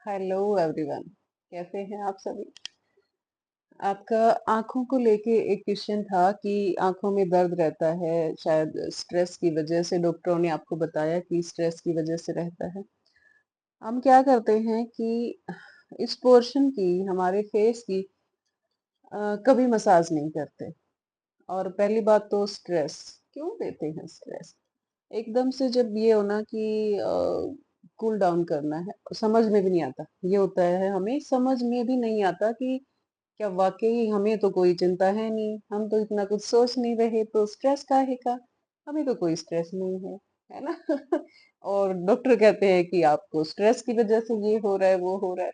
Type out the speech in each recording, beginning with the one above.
Hello everyone. कैसे हैं आप सभी? आपका आंखों को लेके एक क्वेश्चन था कि आंखों में दर्द रहता है, शायद स्ट्रेस की वजह से। डॉक्टरों ने आपको बताया कि स्ट्रेस की वजह से रहता है। हम क्या करते हैं कि इस पोर्शन की, हमारे फेस की कभी मसाज नहीं करते। और पहली बात तो स्ट्रेस क्यों देते हैं? स्ट्रेस एकदम से जब ये होना कि कूल डाउन करना है, समझ में भी नहीं आता। ये होता है, हमें समझ में भी नहीं आता कि क्या वाकई हमें तो कोई चिंता है नहीं, हम तो इतना कुछ सोच नहीं रहे, तो स्ट्रेस काहे का? हमें तो कोई स्ट्रेस नहीं है ना? और डॉक्टर कहते हैं कि आपको स्ट्रेस की वजह से ये हो रहा है, वो हो रहा है।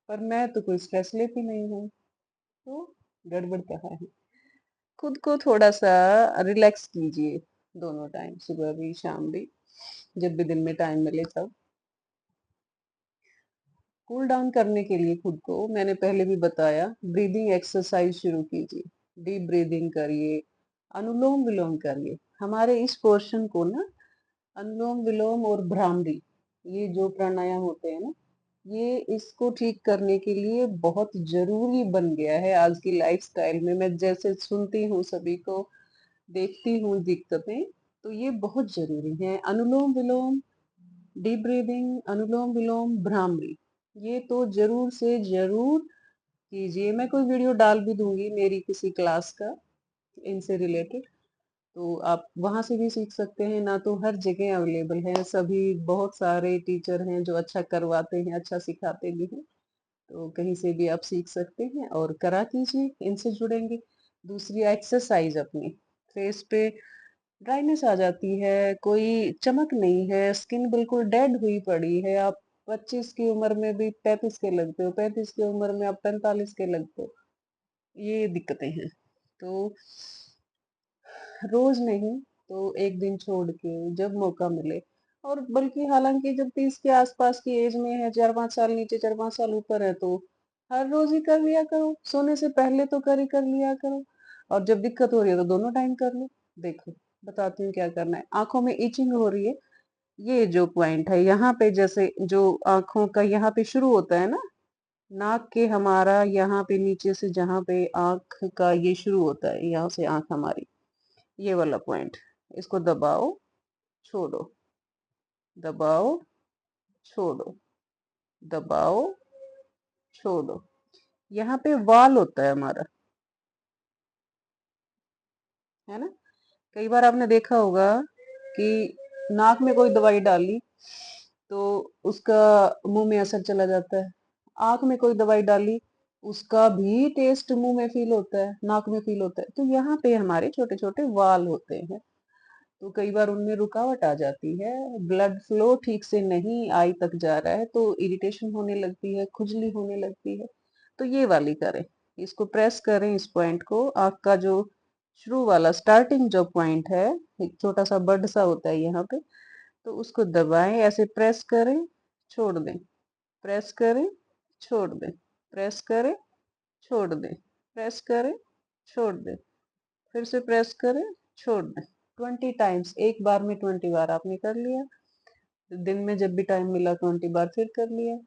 पर मैं तो कोई स्ट्रेस लेती नहीं हूँ। तो गड़बड़ कहाँ है? खुद को थोड़ा सा रिलैक्स कीजिए, दोनों टाइम, सुबह भी शाम भी, जब भी दिन में टाइम मिले तब। कूल डाउन करने के लिए खुद को मैंने पहले भी बताया, ब्रीदिंग एक्सरसाइज शुरू कीजिए। डीप ब्रीदिंग करिए, अनुलोम विलोम करिए। हमारे इस पोर्शन को ना, अनुलोम विलोम और भ्रामरी, ये जो प्राणायाम होते हैं ना, ये इसको ठीक करने के लिए बहुत जरूरी बन गया है आज की लाइफस्टाइल में। मैं जैसे सुनती हूँ सभी को, देखती हूँ दिक्कतें, तो ये बहुत जरूरी है। अनुलोम विलोम, डीप ब्रीदिंग, अनुलोम विलोम, भ्रामरी, ये तो जरूर से जरूर कीजिए। मैं कोई वीडियो डाल भी दूंगी मेरी किसी क्लास का, इनसे रिलेटेड, तो आप वहां से भी सीख सकते हैं। ना तो हर जगह अवेलेबल है, सभी बहुत सारे टीचर हैं जो अच्छा करवाते हैं, अच्छा सिखाते भी हैं। तो कहीं से भी आप सीख सकते हैं और करा कीजिए, इनसे जुड़ेंगे। दूसरी एक्सरसाइज, अपनी फेस पे ड्राइनेस आ जाती है, कोई चमक नहीं है, स्किन बिल्कुल डेड हुई पड़ी है। आप 25 की उम्र में भी 35 के लगते हो, 35 की उम्र में आप 45 के लगते हो। ये दिक्कतें हैं। तो रोज नहीं, तो एक दिन छोड़ के जब मौका मिले। और बल्कि हालांकि जब 30 के आसपास की एज में है, 4-5 साल नीचे 4-5 साल ऊपर है, तो हर रोज ही कर लिया करो। सोने से पहले तो कर लिया करो, और जब दिक्कत हो रही है तो दोनों टाइम कर लो। देखो, बताती हूँ क्या करना है। आंखों में इचिंग हो रही है, ये जो पॉइंट है यहाँ पे, जैसे जो आंखों का यहाँ पे शुरू होता है ना, नाक के हमारा यहाँ पे नीचे से, जहाँ पे आंख का ये शुरू होता है, यहाँ से आंख हमारी, ये वाला पॉइंट, इसको दबाओ, छोड़ो, दबाओ, छोड़ो, दबाओ, छोड़ो। यहाँ पे वाल होता है हमारा, है ना? कई बार आपने देखा होगा कि नाक में कोई दवाई डाली तो उसका मुंह में असर चला जाता है। आंख में कोई दवाई डाली, उसका भी टेस्ट मुंह में फील होता है, नाक में फील होता है। तो यहाँ पे हमारे छोटे छोटे वाल होते हैं, तो कई बार उनमें रुकावट आ जाती है, ब्लड फ्लो ठीक से नहीं आई तक जा रहा है, तो इरिटेशन होने लगती है, खुजली होने लगती है। तो ये वाली करें, इसको प्रेस करें, इस पॉइंट को, आँख का जो शुरू वाला स्टार्टिंग जो पॉइंट है, एक छोटा सा बड सा होता है यहाँ पे, तो उसको दबाएं, ऐसे प्रेस करें, छोड़ दें, प्रेस करें, छोड़ दें, प्रेस करें, छोड़ दें, प्रेस करें, छोड़ दें, फिर से प्रेस करें, छोड़ दें। 20 टाइम्स, एक बार में 20 बार आपने कर लिया। दिन में जब भी टाइम मिला 20 बार फिर कर लिया,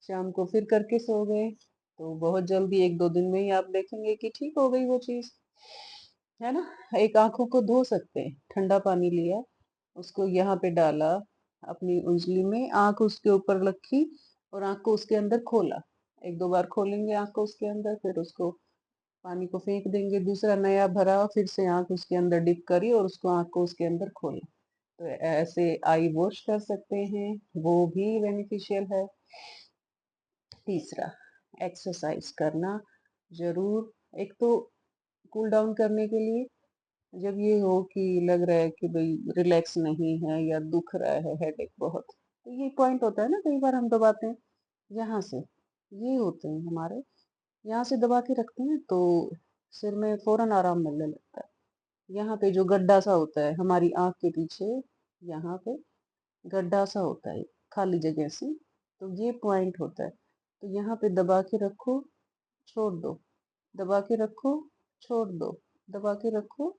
शाम को फिर करके सो गए, तो बहुत जल्दी 1-2 दिन में ही आप देखेंगे कि ठीक हो गई वो चीज, है ना? एक आंखों को धो सकते हैं, ठंडा पानी लिया, उसको यहाँ पे डाला, अपनी उंगली में आंख उसके ऊपर रखी, और आंख को उसके अंदर खोला। 1-2 बार खोलेंगे आंख को उसके अंदर, फिर उसको पानी को फेंक देंगे, दूसरा नया भरा, फिर से आंख उसके अंदर डिप करी और उसको, आंख को उसके अंदर खोला। तो ऐसे आई वॉश कर सकते हैं, वो भी बेनिफिशियल है। तीसरा, एक्सरसाइज करना जरूर। एक तो कूल डाउन करने के लिए, जब ये हो कि लग रहा है कि भाई रिलैक्स नहीं है या दुख रहा है, हेडेक बहुत, तो ये पॉइंट होता है ना, कई बार हम दबाते हैं यहाँ से, ये होते हैं हमारे, यहाँ से दबा के रखते हैं तो सिर में फौरन आराम मिलने लगता है। यहाँ पे जो गड्ढा सा होता है हमारी आंख के पीछे, यहाँ पे गड्ढा सा होता है, खाली जगह सी, तो ये पॉइंट होता है। तो यहाँ पे दबा के रखो, छोड़ दो, दबा के रखो, छोड़ दो, दबा के रखो,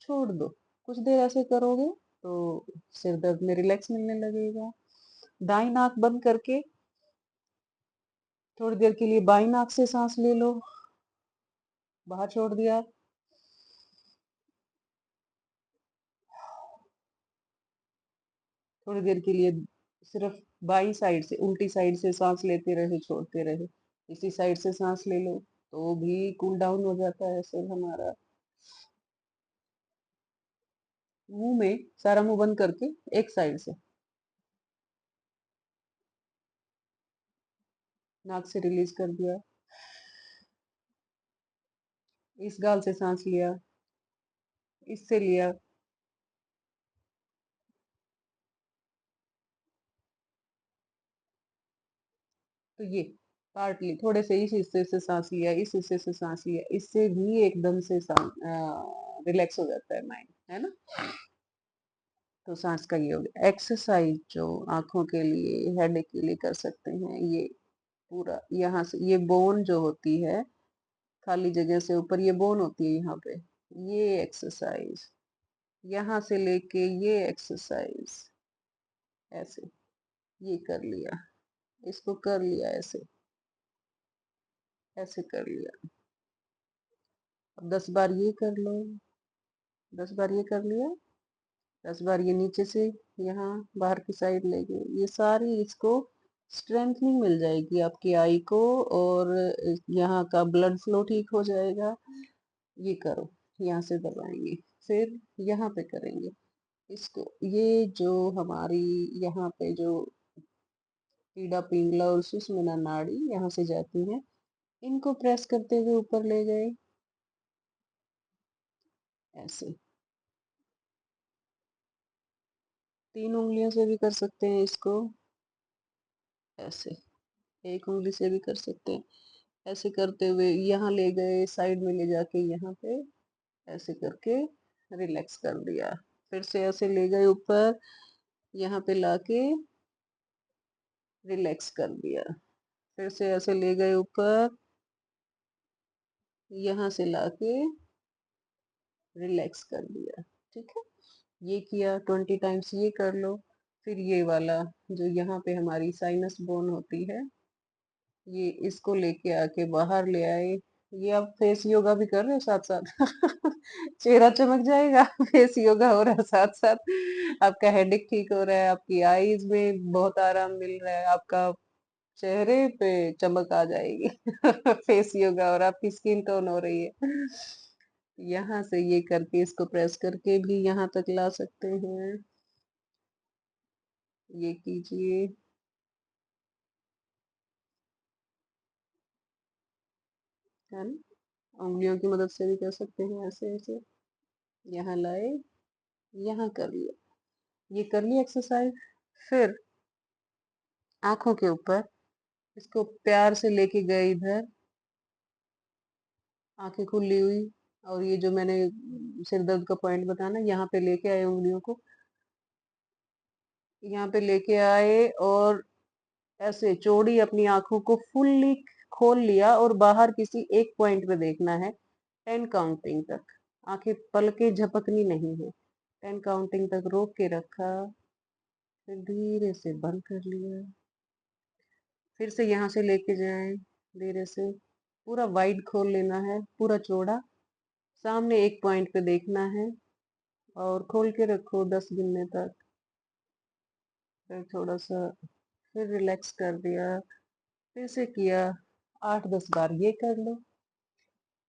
छोड़ दो। कुछ देर ऐसे करोगे तो सिर दर्द में रिलैक्स मिलने लगेगा। दाई नाक बंद करके थोड़ी देर के लिए बाई नाक से सांस ले लो, बाहर छोड़ दिया। थोड़ी देर के लिए सिर्फ बाई साइड से, उल्टी साइड से सांस लेते रहे, छोड़ते रहे। इसी साइड से सांस ले लो तो भी कूल डाउन हो जाता है सर हमारा। मुंह में, सारा मुंह बंद करके एक साइड से, नाक से रिलीज कर दिया। इस गाल से सांस लिया, इससे लिया, तो ये पार्टली थोड़े से इस हिस्से से सांस लिया, इस हिस्से से सांस लिया, इससे भी एकदम से रिलैक्स हो जाता है माइंड, है ना। तो सांस का ये हो गया। एक्सरसाइज जो आंखों के लिए, हेडेक के लिए कर सकते हैं, ये पूरा यहाँ से, ये बोन जो होती है खाली जगह से ऊपर, ये बोन होती है यहाँ पे, ये एक्सरसाइज यहाँ से लेके ये एक्सरसाइज ऐसे, ये कर लिया, इसको कर लिया ऐसे, ऐसे कर लिया। अब 10 बार ये कर लो, 10 बार ये कर लिया, 10 बार ये नीचे से यहाँ बाहर की साइड ले गए। ये सारी इसको स्ट्रेंथनिंग मिल जाएगी आपकी आई को, और यहाँ का ब्लड फ्लो ठीक हो जाएगा। ये करो, यहाँ से दबाएंगे, फिर यहाँ पे करेंगे इसको। ये जो हमारी यहाँ पे जो पीड़ा पिंगला और सुषुम्ना नाड़ी यहाँ से जाती है, इनको प्रेस करते हुए ऊपर ले गए ऐसे। 3 उंगलियों से भी कर सकते हैं इसको ऐसे, एक उंगली से भी कर सकते हैं ऐसे, करते हुए यहाँ ले गए, साइड में ले जाके यहाँ पे ऐसे करके रिलैक्स कर दिया। फिर से ऐसे ले गए ऊपर, यहाँ पे लाके रिलैक्स कर दिया। फिर से ऐसे ले गए ऊपर, यहाँ से लाके रिलैक्स कर दिया। ठीक है, ये किया 20 टाइम्स, ये कर लो। फिर ये वाला जो यहाँ पे हमारी साइनस बोन होती है, ये इसको लेके आके बाहर ले आए। ये आप फेस योगा भी कर रहे हो साथ साथ चेहरा चमक जाएगा फेस योगा हो रहा है साथ साथ, आपका हेडेक ठीक हो रहा है, आपकी आईज में बहुत आराम मिल रहा है, आपका चेहरे पे चमक आ जाएगी फेस योगा, और आपकी स्किन टोन हो रही है। यहाँ से ये करके, इसको प्रेस करके भी यहाँ तक ला सकते हैं। ये कीजिए, है ना। उंगलियों की मदद से भी कर सकते हैं, ऐसे ऐसे यहाँ लाए, यहाँ कर लिया, ये कर लिया एक्सरसाइज। फिर आंखों के ऊपर इसको प्यार से लेके गए इधर, आंखें खुली हुई, और ये जो मैंने सिर दर्द का पॉइंट बताया ना, यहाँ पे लेके आए उंगलियों को, यहाँ पे लेके आए, और ऐसे चौड़ी अपनी आंखों को फुल्ली खोल लिया, और बाहर किसी एक पॉइंट पे देखना है 10 काउंटिंग तक। आंखें पलके झपकनी नहीं है, 10 काउंटिंग तक रोक के रखा, फिर धीरे से बंद कर लिया। फिर से यहाँ से लेके जाएं, धीरे से पूरा वाइड खोल लेना है, पूरा चौड़ा, सामने एक पॉइंट पे देखना है, और खोल के रखो 10 गिनने तक। फिर थोड़ा सा, फिर रिलैक्स कर दिया, फिर से किया 8-10 बार, ये कर लो।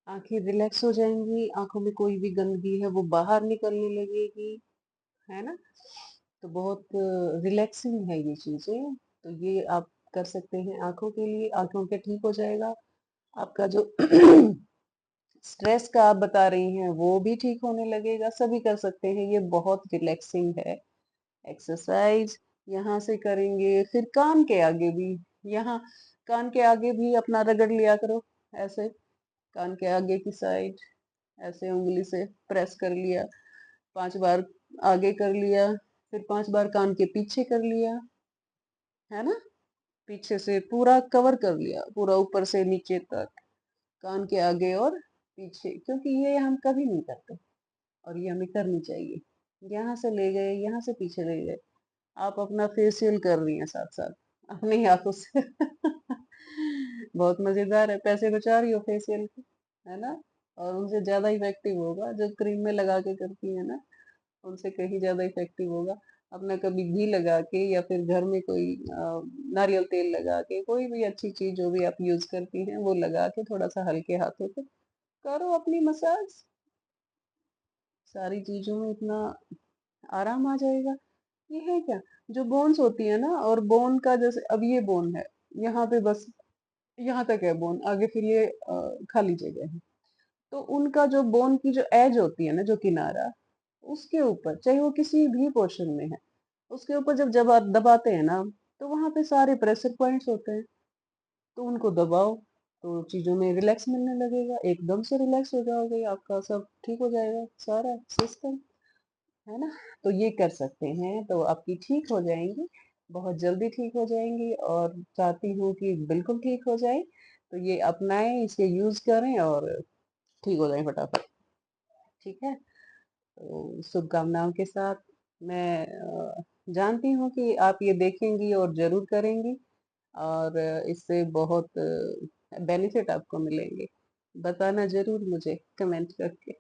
आंखें रिलैक्स हो जाएंगी, आंखों में कोई भी गंदगी है वो बाहर निकलने लगेगी, है ना। तो बहुत रिलैक्सिंग है ये चीजें, तो ये आप कर सकते हैं आंखों के लिए, आंखों के ठीक हो जाएगा। आपका जो स्ट्रेस का आप बता रही हैं वो भी ठीक होने लगेगा, सभी कर सकते हैं, ये बहुत रिलैक्सिंग है एक्सरसाइज। यहाँ से करेंगे, फिर कान के आगे भी, यहाँ कान के आगे भी अपना रगड़ लिया करो ऐसे, कान के आगे की साइड ऐसे उंगली से प्रेस कर लिया, 5 बार आगे कर लिया, फिर 5 बार कान के पीछे कर लिया, है ना। पीछे से पूरा कवर कर लिया, पूरा ऊपर से नीचे तक, कान के आगे और पीछे, क्योंकि ये हम कभी नहीं करते और ये हमें करनी चाहिए। यहाँ से ले गए, यहाँ से पीछे ले गए, आप अपना फेशियल कर रही हैं साथ साथ अपनी आंखों से बहुत मजेदार है, पैसे बचा रही हो फेशियल के, है ना? और उनसे ज्यादा इफेक्टिव होगा जो क्रीम में लगा के करती है ना, उनसे कहीं ज्यादा इफेक्टिव होगा। अपना कभी घी लगा के या फिर घर में कोई नारियल तेल लगा के, कोई भी अच्छी चीज जो भी आप यूज करती हैं वो लगा के थोड़ा सा हल्के हाथों से करो अपनी मसाज। सारी चीजों में इतना आराम आ जाएगा। ये है क्या, जो बोन्स होती है ना, और बोन का जैसे अब ये बोन है, यहाँ पे बस यहाँ तक है बोन, आगे फिर ये खाली जगह है। तो उनका जो बोन की जो एज होती है ना, जो किनारा, उसके ऊपर चाहे वो किसी भी पोर्शन में है, उसके ऊपर जब जब आप दबाते हैं ना, तो वहां पे सारे प्रेशर पॉइंट्स होते हैं। तो उनको दबाओ, तो चीजों में रिलैक्स मिलने लगेगा, एकदम से रिलैक्स हो जाओगे, आपका सब ठीक हो जाएगा सारा सिस्टम, है ना? तो ये कर सकते हैं, तो आपकी ठीक हो जाएंगी, बहुत जल्दी ठीक हो जाएंगी, और चाहती हूँ कि बिल्कुल ठीक हो जाए। तो ये अपनाएं, इसे यूज करें और ठीक हो जाए फटाफट। ठीक है, तो शुभकामनाओं के साथ मैं जानती हूँ कि आप ये देखेंगी और जरूर करेंगी, और इससे बहुत बेनिफिट आपको मिलेंगे। बताना जरूर मुझे कमेंट करके।